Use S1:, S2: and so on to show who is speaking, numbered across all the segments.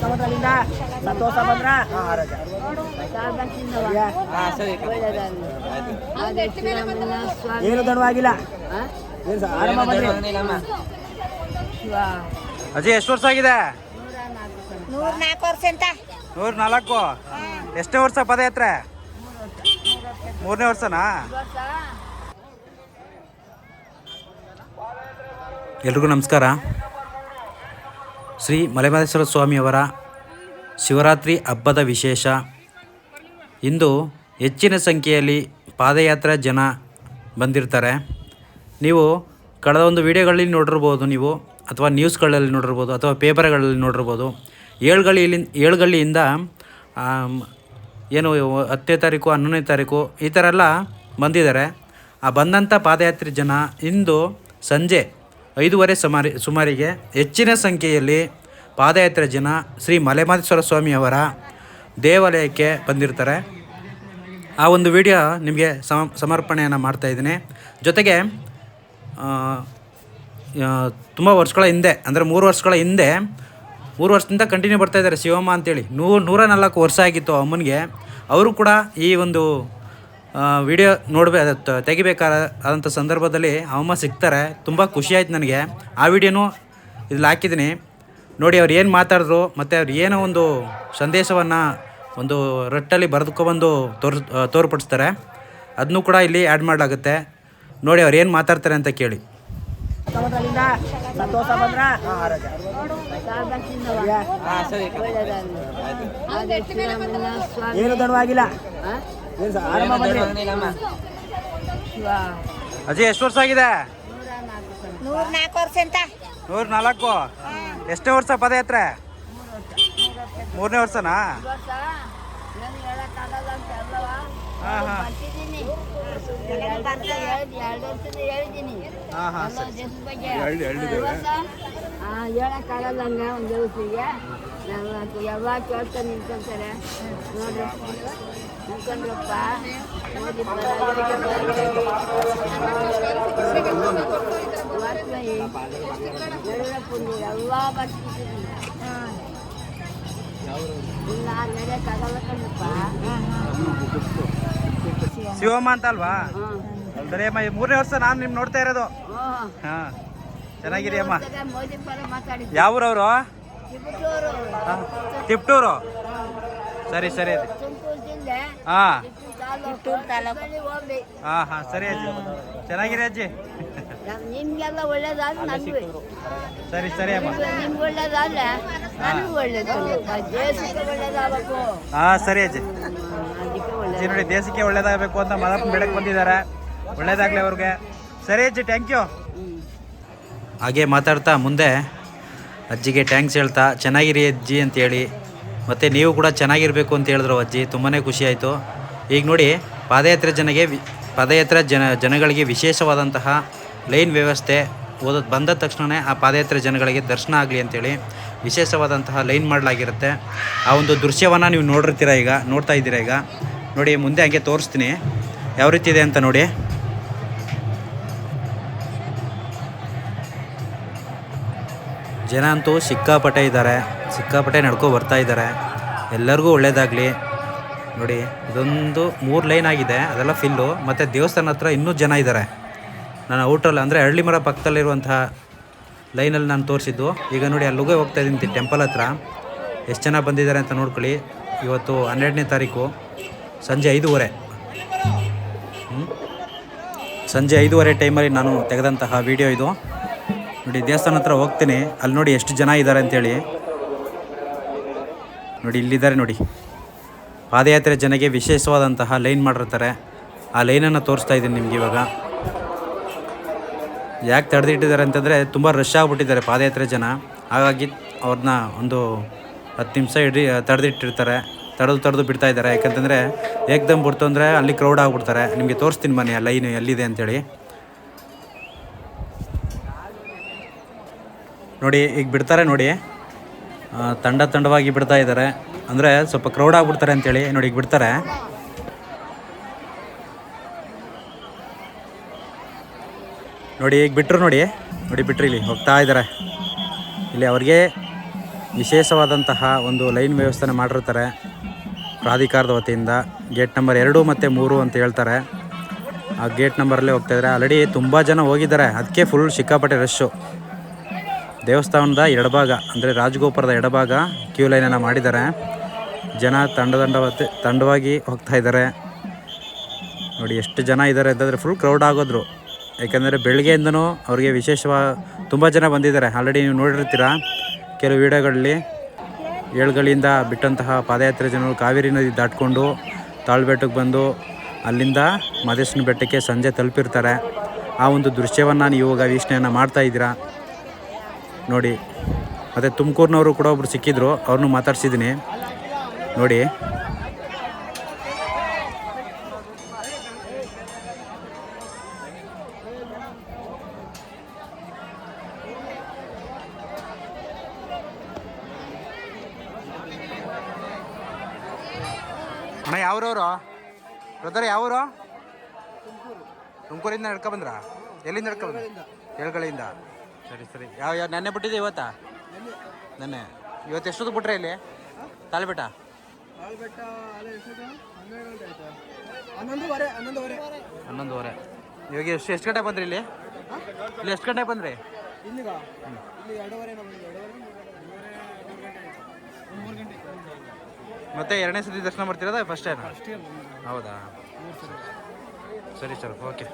S1: ಸಮುದ್ರದಿಂದ ಸಂತೋಷ ಬಂದ್ರ ಏನು ದಣವಾಗಿಲ್ಲ. ಆರಾಮ ಬಂದ್ರಿ.
S2: ಅಜಯ್ ಎಷ್ಟು ವರ್ಷ ಆಗಿದೆ?
S3: 104 ವರ್ಷ ಅಂತ.
S2: 104. ಎಷ್ಟನೇ ವರ್ಷ ಪದಯಾತ್ರೆ? 3ನೇ ವರ್ಷನಾ? ಎಲ್ರಿಗೂ ನಮಸ್ಕಾರ. ಶ್ರೀ ಮಲೆಮಹದೇಶ್ವರ ಸ್ವಾಮಿಯವರ ಶಿವರಾತ್ರಿ ಹಬ್ಬದ ವಿಶೇಷ. ಇಂದು ಹೆಚ್ಚಿನ ಸಂಖ್ಯೆಯಲ್ಲಿ ಪಾದಯಾತ್ರಾ ಜನ ಬಂದಿರ್ತಾರೆ. ನೀವು ಕಳೆದ ಒಂದು ವಿಡಿಯೋಗಳಲ್ಲಿ ನೋಡಿರ್ಬೋದು, ನೀವು ಅಥವಾ ನ್ಯೂಸ್ಗಳಲ್ಲಿ ನೋಡಿರ್ಬೋದು ಅಥವಾ ಪೇಪರ್ಗಳಲ್ಲಿ ನೋಡಿರ್ಬೋದು. ಏಳುಗಳ್ಳಿಯಿಂದ ಏನು 10ನೇ ತಾರೀಕು 11ನೇ ತಾರೀಕು ಈ ಥರ ಎಲ್ಲ ಬಂದಿದ್ದಾರೆ. ಆ ಬಂದಂಥ ಪಾದಯಾತ್ರೆ ಜನ ಇಂದು ಸಂಜೆ 5:30 ಸುಮಾರಿಗೆ ಹೆಚ್ಚಿನ ಸಂಖ್ಯೆಯಲ್ಲಿ ಪಾದಯಾತ್ರೆ ಜನ ಶ್ರೀ ಮಲೆಮಹದೇಶ್ವರ ಸ್ವಾಮಿಯವರ ದೇವಾಲಯಕ್ಕೆ ಬಂದಿರ್ತಾರೆ. ಆ ಒಂದು ವಿಡಿಯೋ ನಿಮಗೆ ಸಮರ್ಪಣೆಯನ್ನು ಮಾಡ್ತಾಯಿದ್ದೀನಿ. ಜೊತೆಗೆ ತುಂಬ ವರ್ಷಗಳ ಹಿಂದೆ, ಅಂದರೆ 3 ವರ್ಷಗಳ ಹಿಂದೆ, 3 ವರ್ಷದಿಂದ ಕಂಟಿನ್ಯೂ ಬರ್ತಾಯಿದ್ದಾರೆ ಶಿವಮ್ಮ ಅಂತೇಳಿ. 104 ವರ್ಷ ಆಗಿತ್ತು ಅಮ್ಮನಿಗೆ. ಅವರು ಕೂಡ ಈ ಒಂದು ವಿಡಿಯೋ ತೆಗಿಬೇಕಾದಂಥ ಸಂದರ್ಭದಲ್ಲಿ ಅಮ್ಮ ಸಿಗ್ತಾರೆ. ತುಂಬ ಖುಷಿಯಾಯ್ತು ನನಗೆ. ಆ ವಿಡಿಯೋನೂ ಇಲ್ಲಿ ಹಾಕಿದ್ದೀನಿ ನೋಡಿ. ಅವ್ರು ಏನು ಮಾತಾಡಿದ್ರು ಮತ್ತು ಅವ್ರು ಏನೋ ಒಂದು ಸಂದೇಶವನ್ನು ಒಂದು ರಟ್ಟಲ್ಲಿ ಬರೆದುಕೊಬಂದು ತೋರ್ಪಡಿಸ್ತಾರೆ. ಅದನ್ನೂ ಕೂಡ ಇಲ್ಲಿ ಆ್ಯಡ್ ಮಾಡಲಾಗುತ್ತೆ. ನೋಡಿ ಅವ್ರು ಏನು ಮಾತಾಡ್ತಾರೆ ಅಂತ ಕೇಳಿ.
S1: ಸಮುದ್ರದಿಂದ ಸಂತೋಷ ಬಂದ್ರ ಏನು ದಣವಾಗಿಲ್ಲ. ಆರಾಮ ಬಂದ್ರಿ.
S2: ಅಜಯ್ ಎಷ್ಟು ವರ್ಷ ಆಗಿದೆ?
S3: 104 ವರ್ಷ ಅಂತ.
S2: 104. ಎಷ್ಟನೇ ವರ್ಷ ಪದಯಾತ್ರೆ? 3ನೇ ವರ್ಷನಾ? ಹಾಂ ಹಾಂ
S4: ಹೇಳಕ್ಕಾಗಲ್ಲ ಒಂದು ದಿವಸಿಗೆ ಎಲ್ಲ ಕೇಳ್ತಾ ನಿಂತ್ಕೊಂತಾರೆ. ನೋಡ್ರಿ ನಿಂತ್ಕೊಂಡ್ರಪ್ಪ ಎಲ್ಲ ಬರ್ತಿದ್ದೀನಿ. ನಾನು ನಡೆಯಕ್ಕಾಗಲ್ಲ ಕಣಪ್ಪ.
S2: ಶಿವಮ್ಮ ಅಂತ ಅಲ್ವಾ? ಸರಿ ಅಮ್ಮ, 3ನೇ ವರ್ಷ ನಾನು ನಿಮ್ ನೋಡ್ತಾ ಇರೋದು. ಹಾಂ, ಚೆನ್ನಾಗಿರಿ ಅಮ್ಮ. ಯಾವ ಊರವರು? ತಿಪ್ಟೂರು. ಸರಿ ಸರಿ ಹಾಂ ಹಾಂ ಹಾಂ ಸರಿ ಅಜ್ಜಿ, ಚೆನ್ನಾಗಿರಿ ಅಜ್ಜಿ.
S4: ನಿಮ್ಗೆಲ್ಲ ಒಳ್ಳೇದಾದ್ರೆ ನನಗೂ
S2: ಸರಿ ಸರಿ ಅಮ್ಮ.
S4: ನಿಮ್ಗೆ ಒಳ್ಳೇದಾದ್ರೆ ನನಗೂ ಒಳ್ಳೇದು. ದೇಶಕ್ಕೆ ಒಳ್ಳೇದಾಗಬೇಕು.
S2: ಹಾಂ ಸರಿ ಅಜ್ಜಿ. ಅಜ್ಜಿ ನೋಡಿ, ದೇಶಕ್ಕೆ ಒಳ್ಳೇದಾಗಬೇಕು ಅಂತ ಮದಪ್ಪ ಬೆಳಗ್ಗೆ ಬಂದಿದ್ದಾರೆ. ಒಳ್ಳೇದಾಗಲಿ ಅವ್ರಿಗೆ. ಸರಿ ಅಜ್ಜಿ, ಥ್ಯಾಂಕ್ ಯು. ಹಾಗೆ ಮಾತಾಡ್ತಾ ಮುಂದೆ ಅಜ್ಜಿಗೆ ಟ್ಯಾಂಕ್ಸ್ ಹೇಳ್ತಾ ಚೆನ್ನಾಗಿರಿ ಅಜ್ಜಿ ಅಂತೇಳಿ, ಮತ್ತು ನೀವು ಕೂಡ ಚೆನ್ನಾಗಿರಬೇಕು ಅಂತ ಹೇಳಿದ್ರು ಅಜ್ಜಿ. ತುಂಬಾ ಖುಷಿ ಆಯಿತು. ಈಗ ನೋಡಿ, ಪಾದಯಾತ್ರೆ ಜನಗಳಿಗೆ ವಿಶೇಷವಾದಂತಹ ಲೈನ್ ವ್ಯವಸ್ಥೆ ಬಂದ ತಕ್ಷಣವೇ ಆ ಪಾದಯಾತ್ರೆ ಜನಗಳಿಗೆ ದರ್ಶನ ಆಗಲಿ ಅಂತೇಳಿ ವಿಶೇಷವಾದಂತಹ ಲೈನ್ ಮಾಡಲಾಗಿರುತ್ತೆ. ಆ ಒಂದು ದೃಶ್ಯವನ್ನು ನೀವು ನೋಡ್ತಾ ಇದ್ದೀರಾ ಈಗ. ನೋಡಿ, ಮುಂದೆ ಹಂಗೆ ತೋರಿಸ್ತೀನಿ ಯಾವ ರೀತಿ ಇದೆ ಅಂತ ನೋಡಿ. ಜನ ಅಂತೂ ಸಿಕ್ಕಾಪಟ್ಟೆ ಇದ್ದಾರೆ, ಸಿಕ್ಕಾಪಟ್ಟೆ ನಡ್ಕೊ ಬರ್ತಾ ಇದ್ದಾರೆ. ಎಲ್ಲರಿಗೂ ಒಳ್ಳೆಯದಾಗಲಿ. ನೋಡಿ, ಇದೊಂದು 3 ಲೈನ್ ಆಗಿದೆ, ಅದೆಲ್ಲ ಫಿಲ್ಲು. ಮತ್ತು ದೇವಸ್ಥಾನ ಹತ್ರ ಇನ್ನೂ ಜನ ಇದ್ದಾರೆ. ನಾನು ಔಟ್ರಲ್ಲಿ, ಅಂದರೆ ಹಳ್ಳಿಮರ ಪಕ್ಕದಲ್ಲಿರುವಂತಹ ಲೈನಲ್ಲಿ ನಾನು ತೋರಿಸಿದ್ದು. ಈಗ ನೋಡಿ, ಅಲ್ಲಿಗೆ ಹೋಗ್ತಾ ಇದ್ದೀನಿ ಟೆಂಪಲ್ ಹತ್ರ. ಎಷ್ಟು ಜನ ಬಂದಿದ್ದಾರೆ ಅಂತ ನೋಡ್ಕೊಳ್ಳಿ. ಇವತ್ತು 12ನೇ ತಾರೀಕು ಸಂಜೆ 5:30. ಸಂಜೆ 5:30 ಟೈಮಲ್ಲಿ ನಾನು ತೆಗೆದಂತಹ ವಿಡಿಯೋ ಇದು. ನೋಡಿ, ದೇವಸ್ಥಾನ ಹತ್ರ ಹೋಗ್ತೀನಿ. ಅಲ್ಲಿ ನೋಡಿ ಎಷ್ಟು ಜನ ಇದ್ದಾರೆ ಅಂತೇಳಿ. ನೋಡಿ, ಇಲ್ಲಿದ್ದಾರೆ ನೋಡಿ. ಪಾದಯಾತ್ರೆ ಜನಗೆ ವಿಶೇಷವಾದಂತಹ ಲೈನ್ ಮಾಡಿರ್ತಾರೆ. ಆ ಲೈನನ್ನು ತೋರಿಸ್ತಾ ಇದ್ದೀನಿ ನಿಮ್ಗೆ ಇವಾಗ. ಯಾಕೆ ತಡೆದಿಟ್ಟಿದ್ದಾರೆ ಅಂತಂದರೆ ತುಂಬ ರಶ್ ಆಗಿಬಿಟ್ಟಿದ್ದಾರೆ ಪಾದಯಾತ್ರೆ ಜನ. ಹಾಗಾಗಿ ಅವ್ರನ್ನ ಒಂದು 10 ನಿಮಿಷ ತಡೆದಿಟ್ಟಿರ್ತಾರೆ. ತಡೆದು ಬಿಡ್ತಾ ಇದ್ದಾರೆ. ಯಾಕಂತಂದರೆ ಏಕ್ದಮ್ ಬಿಡ್ತು ಅಂದರೆ ಅಲ್ಲಿ ಕ್ರೌಡ್ ಆಗಿಬಿಡ್ತಾರೆ. ನಿಮಗೆ ತೋರಿಸ್ತೀನಿ ಬನ್ನಿ ಆ ಲೈನ್ ಎಲ್ಲಿದೆ ಅಂತೇಳಿ. ನೋಡಿ, ಈಗ ಬಿಡ್ತಾರೆ ನೋಡಿ. ತಂಡವಾಗಿ ಬಿಡ್ತಾ ಇದ್ದಾರೆ. ಅಂದರೆ ಸ್ವಲ್ಪ ಕ್ರೌಡ್ ಆಗಿಬಿಡ್ತಾರೆ ಅಂತೇಳಿ. ನೋಡಿ, ಈಗ ಬಿಡ್ತಾರೆ. ನೋಡಿ, ಈಗ ಬಿಟ್ಟರು ನೋಡಿ. ಬಿಟ್ಟರು ಇಲ್ಲಿ ಹೋಗ್ತಾ ಇದ್ದಾರೆ. ಇಲ್ಲಿ ಅವ್ರಿಗೆ ವಿಶೇಷವಾದಂತಹ ಒಂದು ಲೈನ್ ವ್ಯವಸ್ಥೆ ಮಾಡಿರ್ತಾರೆ ಪ್ರಾಧಿಕಾರದ ವತಿಯಿಂದ. ಗೇಟ್ ನಂಬರ್ 2 ಮತ್ತು 3 ಅಂತ ಹೇಳ್ತಾರೆ. ಆ ಗೇಟ್ ನಂಬರಲ್ಲೇ ಹೋಗ್ತಾಯಿದ್ದಾರೆ. ಆಲ್ರೆಡಿ ತುಂಬ ಜನ ಹೋಗಿದ್ದಾರೆ, ಅದಕ್ಕೆ ಫುಲ್ ಸಿಕ್ಕಾಪಟ್ಟೆ ರಶ್ಶು. ದೇವಸ್ಥಾನದ ಎಡಭಾಗ ಅಂದರೆ ರಾಜಗೋಪುರದ ಎಡಭಾಗ ಕ್ಯೂ ಲೈನನ್ನು ಮಾಡಿದ್ದಾರೆ. ಜನ ತಂಡವಾಗಿ ಹೋಗ್ತಾ ಇದ್ದಾರೆ. ನೋಡಿ ಎಷ್ಟು ಜನ ಇದ್ದಾರೆ ಅಂತಂದರೆ ಫುಲ್ ಕ್ರೌಡ್ ಆಗೋದ್ರು. ಯಾಕೆಂದರೆ ಬೆಳಗ್ಗೆಯಿಂದನೂ ಅವ್ರಿಗೆ ತುಂಬ ಜನ ಬಂದಿದ್ದಾರೆ. ಆಲ್ರೆಡಿ ನೀವು ನೋಡಿರ್ತೀರ ಕೆಲವು ವೀಡಿಯೋಗಳಲ್ಲಿ. ಏಳುಗಳಿಂದ ಬಿಟ್ಟಂತಹ ಪಾದಯಾತ್ರೆ ಜನರು ಕಾವೇರಿ ನದಿ ದಾಟ್ಕೊಂಡು ತಾಳ್ಬೆಟ್ಟಕ್ಕೆ ಬಂದು ಅಲ್ಲಿಂದ ಮಹದೇಶ್ವರನ ಬೆಟ್ಟಕ್ಕೆ ಸಂಜೆ ತಲುಪಿರ್ತಾರೆ. ಆ ಒಂದು ದೃಶ್ಯವನ್ನು ನೀವು ಇವಾಗ ವೀಕ್ಷಣೆಯನ್ನು ಮಾಡ್ತಾಯಿದ್ದೀರಾ ನೋಡಿ. ಮತ್ತು ತುಮಕೂರಿನವರು ಕೂಡ ಒಬ್ಬರು ಸಿಕ್ಕಿದ್ರು, ಅವ್ರನ್ನೂ ಮಾತಾಡ್ಸಿದ್ದೀನಿ ನೋಡಿ. ಅಣ್ಣ ಯಾವ್ರವರು ಬ್ರದರ್? ಯಾವರು? ತುಮಕೂರಿಂದ ನಡ್ಕೊಬಂದ್ರ? ಎಲ್ಲಿಂದ ನಡ್ಕೊಬಂದ್ರ? ಏಳುಗಳಿಂದ. ಸರಿ ಯಾವ ನೆನ್ನೆ ಬಿಟ್ಟಿದೆ ಇವತ್ತಾ? ನೆನ್ನೆ. ಇವತ್ತು ಎಷ್ಟೊತ್ತು ಬಿಟ್ರೆ ಇಲ್ಲಿ ತಾಳ್ಬೆಟ್ಟ? 11:30. ಇವಾಗ ಎಷ್ಟು ಗಂಟೆ ಬಂದ್ರಿ ಇಲ್ಲಿ ಎಷ್ಟು ಗಂಟೆ ಬಂದ್ರಿ? ಮತ್ತೆ ಎರಡನೇ ಸತಿ ದರ್ಶನ ಮಾಡ್ತಿರೋದ ಫಸ್ಟ್ ಟೈಮ್? ಹೌದಾ, ಸರಿ ಸರ್, ಓಕೆ.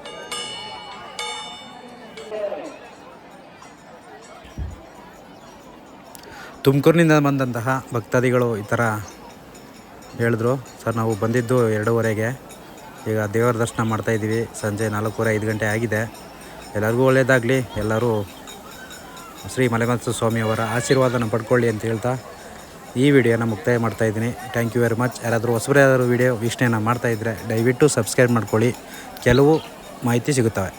S2: ತುಮಕೂರಿನಿಂದ ಬಂದಂತಹ ಭಕ್ತಾದಿಗಳು ಈ ಥರ ಹೇಳಿದ್ರು. ಸರ್ ನಾವು ಬಂದಿದ್ದು 2:30ಗೆ, ಈಗ ದೇವರ ದರ್ಶನ ಮಾಡ್ತಾಯಿದ್ದೀವಿ. ಸಂಜೆ 4:30-5 ಗಂಟೆ ಆಗಿದೆ. ಎಲ್ಲರಿಗೂ ಒಳ್ಳೆಯದಾಗಲಿ. ಎಲ್ಲರೂ ಶ್ರೀ ಮಲೆಮಹದೇಶ್ವರ ಸ್ವಾಮಿಯವರ ಆಶೀರ್ವಾದನ ಪಡ್ಕೊಳ್ಳಿ ಅಂತ ಹೇಳ್ತಾ ಈ ವಿಡಿಯೋನ ಮುಕ್ತಾಯ ಮಾಡ್ತಾಯಿದ್ದೀನಿ. Thank you very much. ಯಾರಾದರೂ ಹೊಸಬರಾದರೂ ವಿಡಿಯೋ ವೀಕ್ಷಣೆಯನ್ನು ಮಾಡ್ತಾಯಿದ್ರೆ ದಯವಿಟ್ಟು ಸಬ್ಸ್ಕ್ರೈಬ್ ಮಾಡ್ಕೊಳ್ಳಿ, ಕೆಲವು ಮಾಹಿತಿ ಸಿಗುತ್ತವೆ.